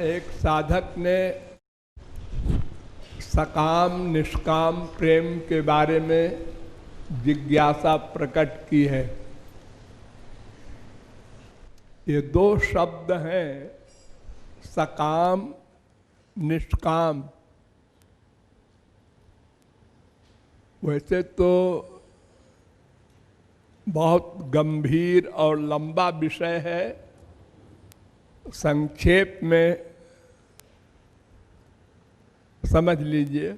एक साधक ने सकाम निष्काम प्रेम के बारे में जिज्ञासा प्रकट की है। ये दो शब्द हैं, सकाम निष्काम। वैसे तो बहुत गंभीर और लंबा विषय है, संक्षेप में समझ लीजिए।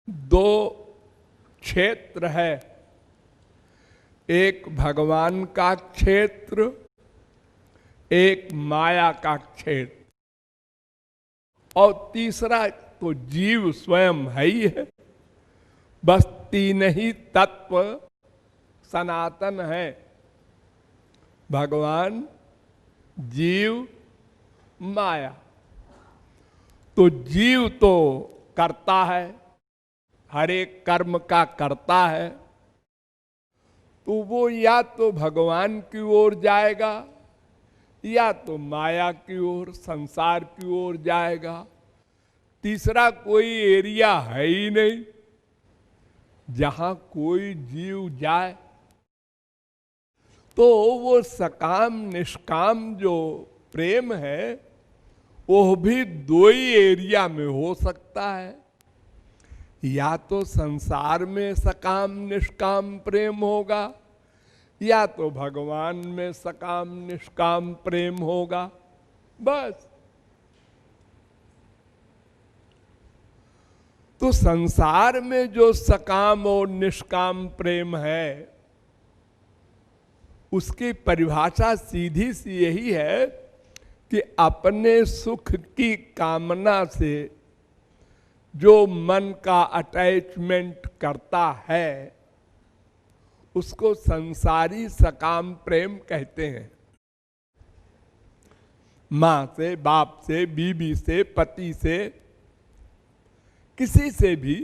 दो क्षेत्र है, एक भगवान का क्षेत्र, एक माया का क्षेत्र, और तीसरा तो जीव स्वयं है ही है। बस तीन ही तत्व सनातन है, भगवान, जीव, माया। तो जीव तो करता है, हर एक कर्म का करता है, तो वो या तो भगवान की ओर जाएगा या तो माया की ओर, संसार की ओर जाएगा। तीसरा कोई एरिया है ही नहीं जहां कोई जीव जाए। तो वो सकाम निष्काम जो प्रेम है वो भी दो ही एरिया में हो सकता है। या तो संसार में सकाम निष्काम प्रेम होगा, या तो भगवान में सकाम निष्काम प्रेम होगा। बस। तो संसार में जो सकाम और निष्काम प्रेम है उसकी परिभाषा सीधी सी यही है कि अपने सुख की कामना से जो मन का अटैचमेंट करता है उसको संसारी सकाम प्रेम कहते हैं। मां से, बाप से, बीवी से, पति से, किसी से भी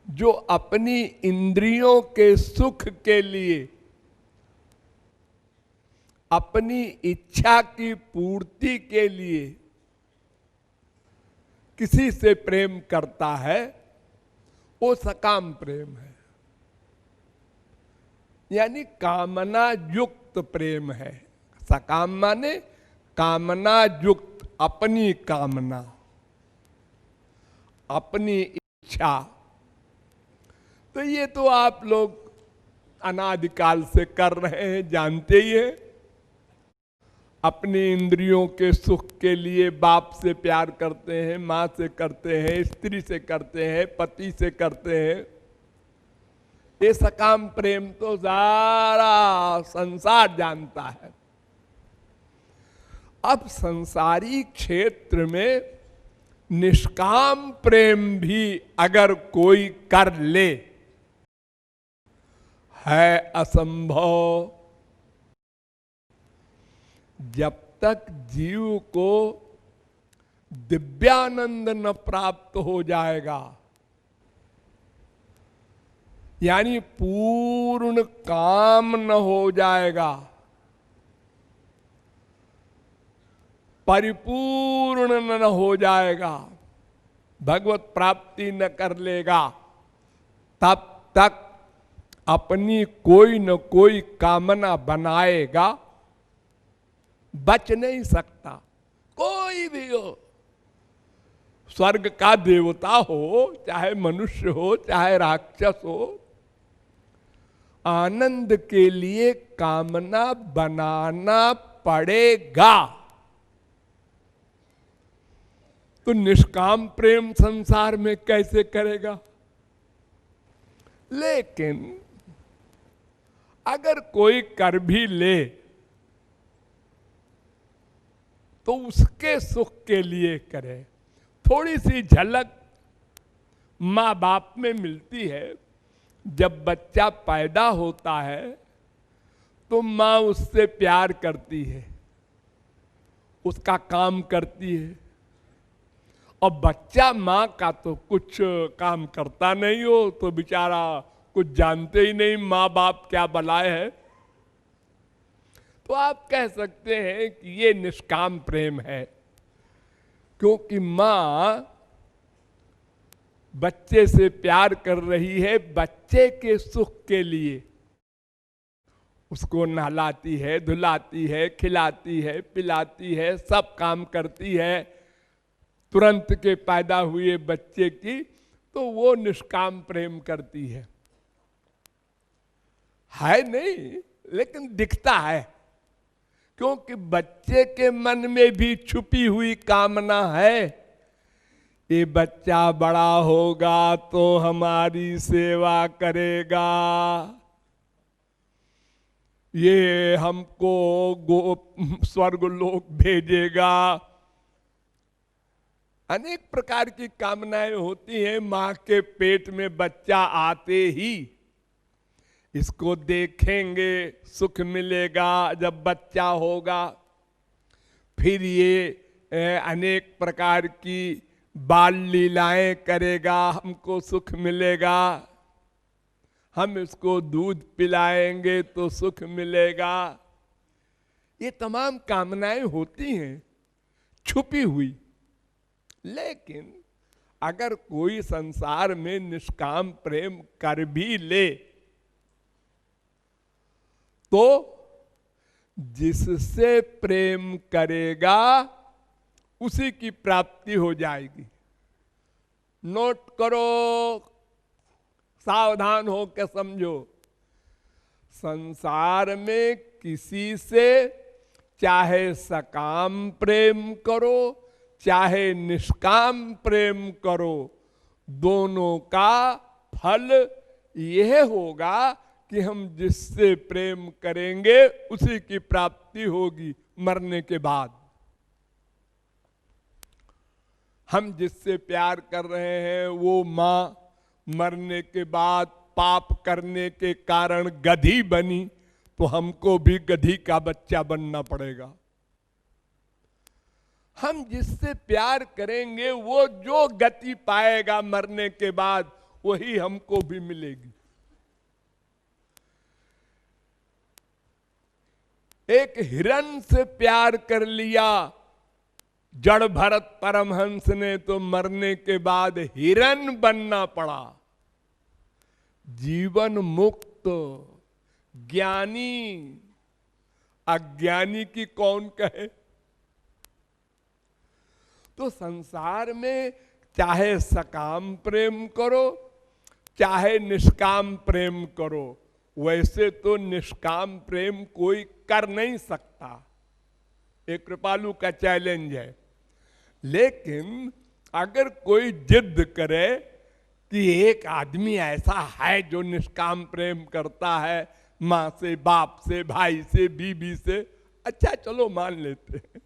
जो अपनी इंद्रियों के सुख के लिए, अपनी इच्छा की पूर्ति के लिए किसी से प्रेम करता है वो सकाम प्रेम है, यानी कामना युक्त प्रेम है। सकाम माने कामना युक्त, अपनी कामना, अपनी इच्छा। तो ये तो आप लोग अनादिकाल से कर रहे हैं, जानते ही हैं। अपनी इंद्रियों के सुख के लिए बाप से प्यार करते हैं, माँ से करते हैं, स्त्री से करते हैं, पति से करते हैं। ये सकाम प्रेम तो सारा संसार जानता है। अब संसारी क्षेत्र में निष्काम प्रेम भी अगर कोई कर ले है असंभव। जब तक जीव को दिव्यानंद न प्राप्त हो जाएगा, यानी पूर्ण काम न हो जाएगा, परिपूर्ण न हो जाएगा, भगवत प्राप्ति न कर लेगा, तब तक अपनी कोई न कोई कामना बनाएगा, बच नहीं सकता। कोई भी हो, स्वर्ग का देवता हो, चाहे मनुष्य हो, चाहे राक्षस हो, आनंद के लिए कामना बनाना पड़ेगा। तो निष्काम प्रेम संसार में कैसे करेगा? लेकिन अगर कोई कर भी ले तो उसके सुख के लिए करे। थोड़ी सी झलक माँ बाप में मिलती है। जब बच्चा पैदा होता है तो माँ उससे प्यार करती है, उसका काम करती है। और बच्चा माँ का तो कुछ काम करता नहीं हो तो बेचारा कुछ जानते ही नहीं माँ बाप क्या बलाए है। तो आप कह सकते हैं कि ये निष्काम प्रेम है, क्योंकि मां बच्चे से प्यार कर रही है बच्चे के सुख के लिए। उसको नहलाती है, धुलाती है, खिलाती है, पिलाती है, सब काम करती है तुरंत के पैदा हुए बच्चे की, तो वो निष्काम प्रेम करती है नहीं, लेकिन दिखता है, क्योंकि बच्चे के मन में भी छुपी हुई कामना है, ये बच्चा बड़ा होगा तो हमारी सेवा करेगा, ये हमको स्वर्ग लोक भेजेगा। अनेक प्रकार की कामनाएं होती हैं मां के पेट में बच्चा आते ही। इसको देखेंगे सुख मिलेगा जब बच्चा होगा, फिर ये अनेक प्रकार की बाल लीलाएं करेगा, हमको सुख मिलेगा, हम इसको दूध पिलाएंगे तो सुख मिलेगा। ये तमाम कामनाएं होती हैं छुपी हुई। लेकिन अगर कोई संसार में निष्काम प्रेम कर भी ले तो जिससे प्रेम करेगा उसी की प्राप्ति हो जाएगी। नोट करो, सावधान हो के समझो। संसार में किसी से चाहे सकाम प्रेम करो चाहे निष्काम प्रेम करो, दोनों का फल यह होगा कि हम जिससे प्रेम करेंगे उसी की प्राप्ति होगी मरने के बाद। हम जिससे प्यार कर रहे हैं वो मां मरने के बाद पाप करने के कारण गधी बनी, तो हमको भी गधी का बच्चा बनना पड़ेगा। हम जिससे प्यार करेंगे वो जो गति पाएगा मरने के बाद वही हमको भी मिलेगी। एक हिरण से प्यार कर लिया जड़ भरत परमहंस ने, तो मरने के बाद हिरण बनना पड़ा। जीवन मुक्त ज्ञानी अज्ञानी की कौन कहे। तो संसार में चाहे सकाम प्रेम करो चाहे निष्काम प्रेम करो, वैसे तो निष्काम प्रेम कोई कर नहीं सकता, एक कृपालु का चैलेंज है। लेकिन अगर कोई जिद करे कि एक आदमी ऐसा है जो निष्काम प्रेम करता है मां से, बाप से, भाई से, बीबी से, अच्छा चलो मान लेते हैं,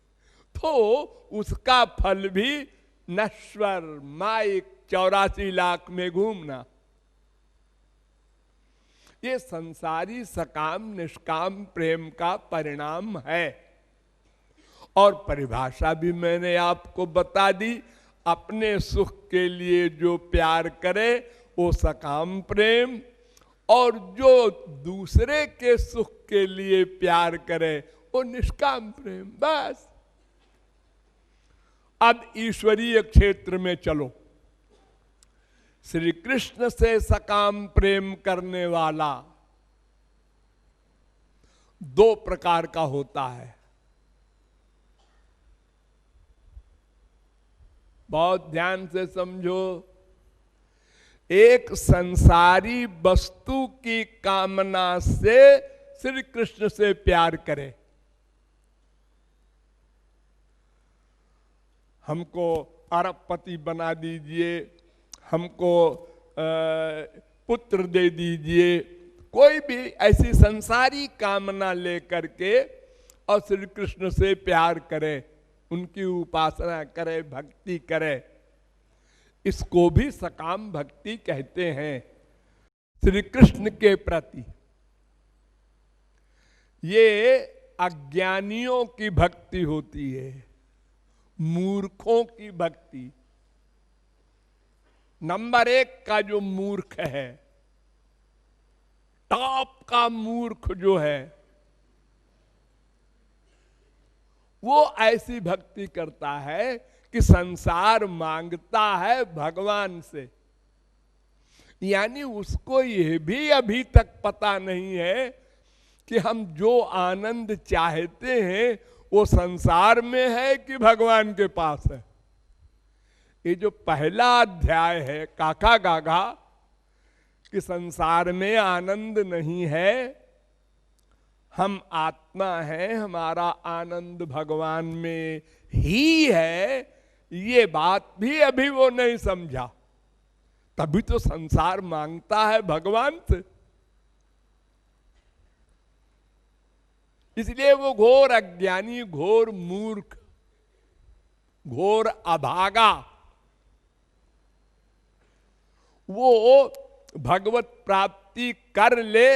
तो उसका फल भी नश्वर माइक 84 लाख में घूमना। ये संसारी सकाम निष्काम प्रेम का परिणाम है। और परिभाषा भी मैंने आपको बता दी। अपने सुख के लिए जो प्यार करे वो सकाम प्रेम, और जो दूसरे के सुख के लिए प्यार करे वो निष्काम प्रेम। बस अब ईश्वरीय क्षेत्र में चलो। श्री कृष्ण से सकाम प्रेम करने वाला दो प्रकार का होता है। बहुत ध्यान से समझो। एक संसारी वस्तु की कामना से श्री कृष्ण से प्यार करे। हमको अरबपति बना दीजिए, हमको पुत्र दे दीजिए, कोई भी ऐसी संसारी कामना लेकर के और श्री कृष्ण से प्यार करे, उनकी उपासना करे, भक्ति करे, इसको भी सकाम भक्ति कहते हैं श्री कृष्ण के प्रति। ये अज्ञानियों की भक्ति होती है, मूर्खों की भक्ति। नंबर 1 का जो मूर्ख है, टॉप का मूर्ख जो है, वो ऐसी भक्ति करता है कि संसार मांगता है भगवान से। यानी उसको यह भी अभी तक पता नहीं है कि हम जो आनंद चाहते हैं वो संसार में है कि भगवान के पास है। ये जो पहला अध्याय है काका गागा कि संसार में आनंद नहीं है, हम आत्मा हैं, हमारा आनंद भगवान में ही है, ये बात भी अभी वो नहीं समझा। तभी तो संसार मांगता है भगवान से। इसलिए वो घोर अज्ञानी, घोर मूर्ख, घोर अभागा वो भगवत प्राप्ति कर ले,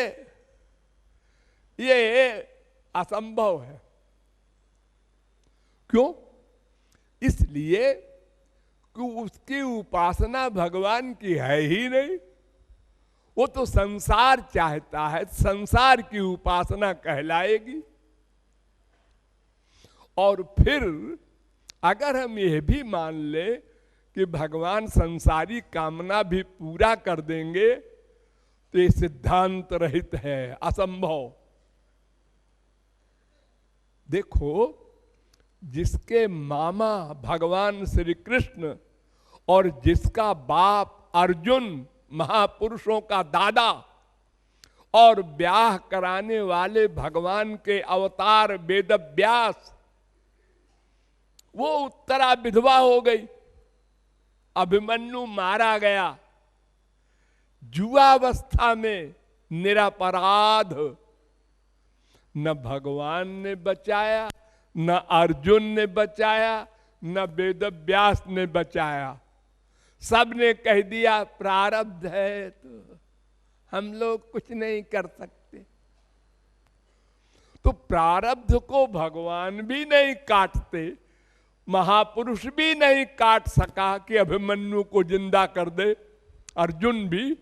ये असंभव है। क्यों? इसलिए कि उसकी उपासना भगवान की है ही नहीं। वो तो संसार चाहता है, संसार की उपासना कहलाएगी। और फिर अगर हम यह भी मान ले कि भगवान संसारी कामना भी पूरा कर देंगे तो ये सिद्धांत रहित है, असंभव। देखो, जिसके मामा भगवान श्री कृष्ण और जिसका बाप अर्जुन, महापुरुषों का दादा, और ब्याह कराने वाले भगवान के अवतार वेद व्यास, वो उत्तरा विधवा हो गई, अभिमन्यु मारा गया, जुआवस्था में निरपराध। न भगवान ने बचाया, न अर्जुन ने बचाया, न वेद व्यास ने बचाया। सबने कह दिया प्रारब्ध है तो हम लोग कुछ नहीं कर सकते। तो प्रारब्ध को भगवान भी नहीं काटते, महापुरुष भी नहीं काट सका कि अभिमन्यु को जिंदा कर दे, अर्जुन भी।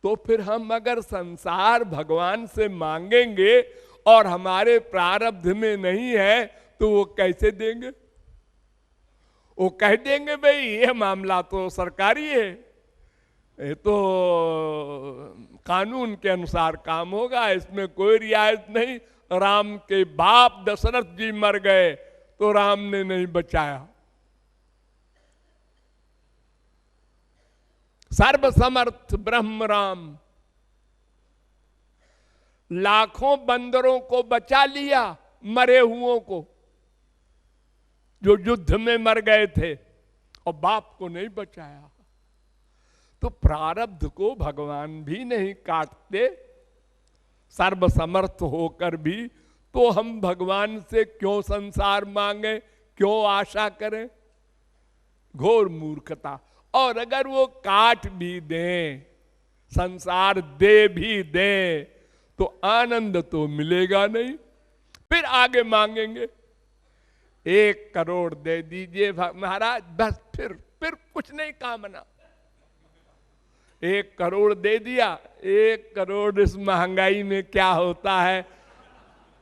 तो फिर हम अगर संसार भगवान से मांगेंगे और हमारे प्रारब्ध में नहीं है तो वो कैसे देंगे? वो कह देंगे भाई ये मामला तो सरकारी है, ये तो कानून के अनुसार काम होगा, इसमें कोई रियायत नहीं। राम के बाप दशरथ जी मर गए तो राम ने नहीं बचाया। सर्वसमर्थ ब्रह्म राम लाखों बंदरों को बचा लिया, मरे हुओं को जो युद्ध में मर गए थे, और बाप को नहीं बचाया। तो प्रारब्ध को भगवान भी नहीं काटते, सर्वसमर्थ होकर भी। तो हम भगवान से क्यों संसार मांगे, क्यों आशा करें? घोर मूर्खता। और अगर वो काट भी दें, संसार दे भी दें, तो आनंद तो मिलेगा नहीं। फिर आगे मांगेंगे 1 करोड़ दे दीजिए महाराज, बस फिर कुछ नहीं कामना। 1 करोड़ दे दिया, 1 करोड़ इस महंगाई में क्या होता है?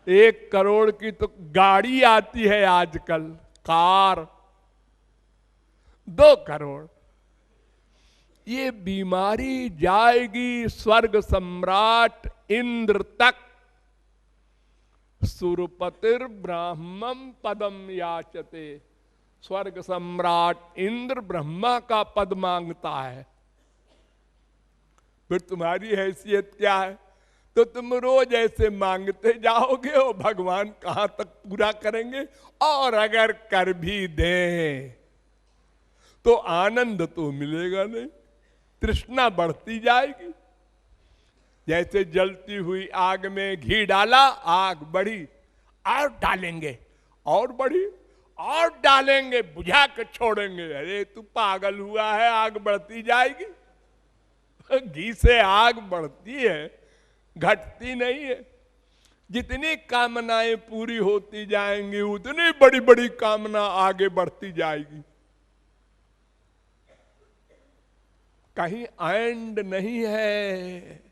1 करोड़ की तो गाड़ी आती है आजकल, कार। 2 करोड़, ये बीमारी जाएगी स्वर्ग सम्राट इंद्र तक। सुरपतिर ब्राह्मम पदम याचते। स्वर्ग सम्राट इंद्र ब्रह्मा का पद मांगता है। फिर तुम्हारी हैसियत क्या है? तो तुम रोज ऐसे मांगते जाओगे और भगवान कहां तक पूरा करेंगे? और अगर कर भी दें तो आनंद तो मिलेगा नहीं, तृष्णा बढ़ती जाएगी। जैसे जलती हुई आग में घी डाला, आग बढ़ी, और डालेंगे, और बढ़ी, और डालेंगे, बुझा के छोड़ेंगे। अरे तू पागल हुआ है, आग बढ़ती जाएगी। घी से आग बढ़ती है, घटती नहीं है। जितनी कामनाएं पूरी होती जाएंगी उतनी बड़ी बड़ी कामना आगे बढ़ती जाएगी। कहीं एंड नहीं है।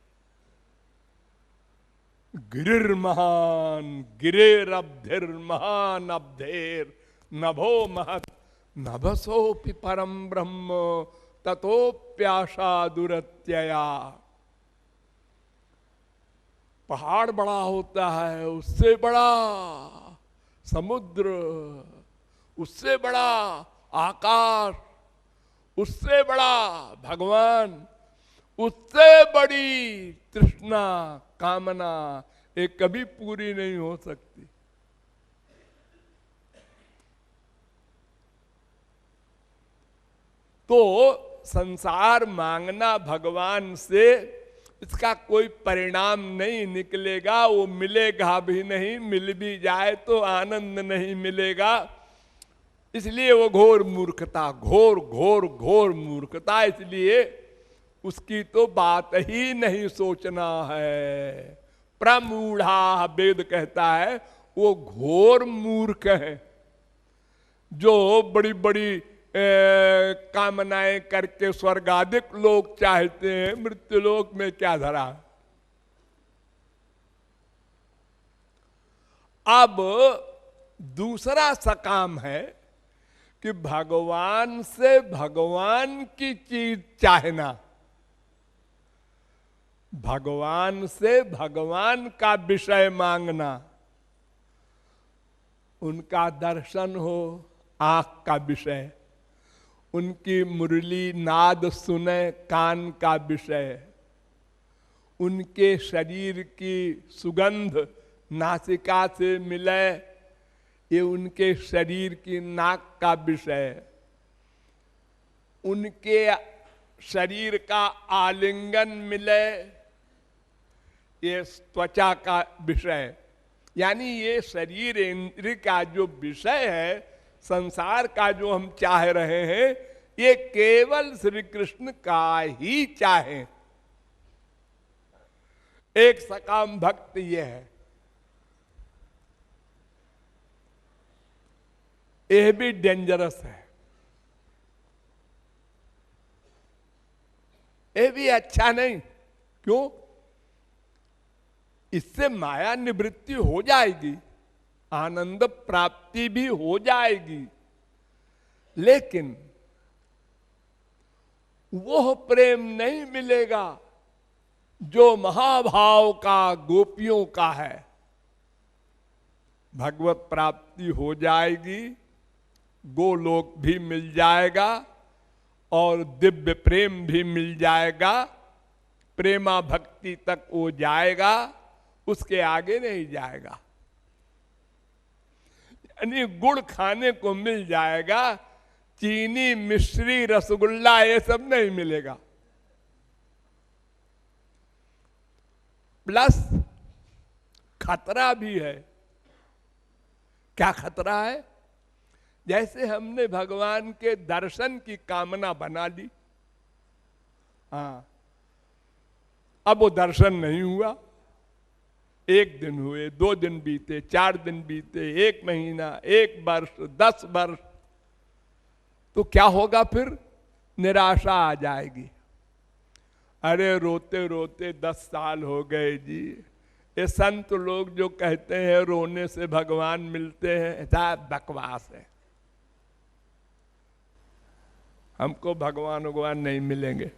गिरिर्महान गिरेरब्धिर्महान अब्धेर नभो महत नभसोपि परम ब्रह्म ततोप्याशा दुरत्यया। पहाड़ बड़ा होता है, उससे बड़ा समुद्र, उससे बड़ा आकाश, उससे बड़ा भगवान, उससे बड़ी तृष्णा कामना ये कभी पूरी नहीं हो सकती। तो संसार मांगना भगवान से, इसका कोई परिणाम नहीं निकलेगा, वो मिलेगा भी नहीं, मिल भी जाए तो आनंद नहीं मिलेगा। इसलिए वो घोर मूर्खता, घोर घोर घोर मूर्खता, इसलिए उसकी तो बात ही नहीं सोचना है। प्रमूढ़ा वेद कहता है वो घोर मूर्ख है, जो बड़ी बड़ी कामनाएं करके स्वर्गाधिक लोग चाहते हैं, मृत्युलोक में क्या धरा। अब दूसरा सकाम है कि भगवान से भगवान की चीज चाहना, भगवान से भगवान का विषय मांगना, उनका दर्शन हो, आंख का विषय, उनकी मुरली नाद सुने कान का विषय, उनके शरीर की सुगंध नासिका से मिले ये उनके शरीर की नाक का विषय, उनके शरीर का आलिंगन मिले ये त्वचा का विषय। यानी ये शरीर इंद्रिय का जो विषय है, संसार का जो हम चाह रहे हैं, ये केवल श्री कृष्ण का ही चाहे। एक सकाम भक्त ये है। यह भी डेंजरस है, यह भी अच्छा नहीं। क्यों? इससे माया निवृत्ति हो जाएगी, आनंद प्राप्ति भी हो जाएगी, लेकिन वो प्रेम नहीं मिलेगा जो महाभाव का गोपियों का है। भगवत प्राप्ति हो जाएगी, गोलोक भी मिल जाएगा और दिव्य प्रेम भी मिल जाएगा, प्रेमा भक्ति तक वो जाएगा, उसके आगे नहीं जाएगा। यानी गुड़ खाने को मिल जाएगा, चीनी मिश्री रसगुल्ला ये सब नहीं मिलेगा। प्लस खतरा भी है। क्या खतरा है? जैसे हमने भगवान के दर्शन की कामना बना ली, हाँ, अब वो दर्शन नहीं हुआ। एक दिन हुए, 2 दिन बीते, 4 दिन बीते, 1 महीना, 1 वर्ष, 10 वर्ष, तो क्या होगा फिर? निराशा आ जाएगी। अरे रोते रोते 10 साल हो गए जी। ये संत लोग जो कहते हैं रोने से भगवान मिलते हैं, ऐसा बकवास है। हमको भगवान नहीं मिलेंगे।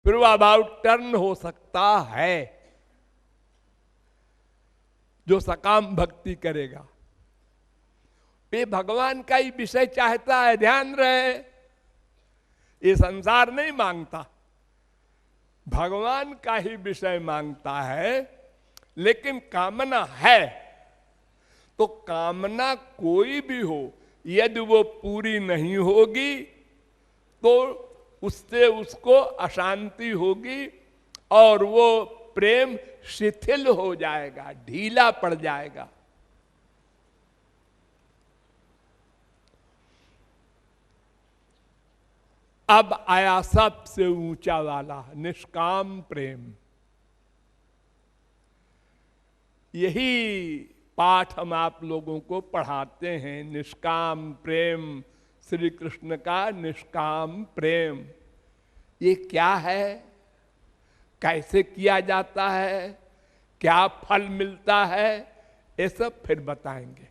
फिर वो अबाउट टर्न हो सकता है जो सकाम भक्ति करेगा। ये भगवान का ही विषय चाहता है, ध्यान रहे। ये संसार नहीं मांगता, भगवान का ही विषय मांगता है। लेकिन कामना है, तो कामना कोई भी हो, यदि वो पूरी नहीं होगी तो उससे उसको अशांति होगी और वो प्रेम शिथिल हो जाएगा, ढीला पड़ जाएगा। अब आया सबसे ऊंचा वाला, निष्काम प्रेम। यही पाठ हम आप लोगों को पढ़ाते हैं, निष्काम प्रेम, श्री कृष्ण का निष्काम प्रेम। ये क्या है? कैसे किया जाता है, क्या फल मिलता है, ये सब फिर बताएंगे।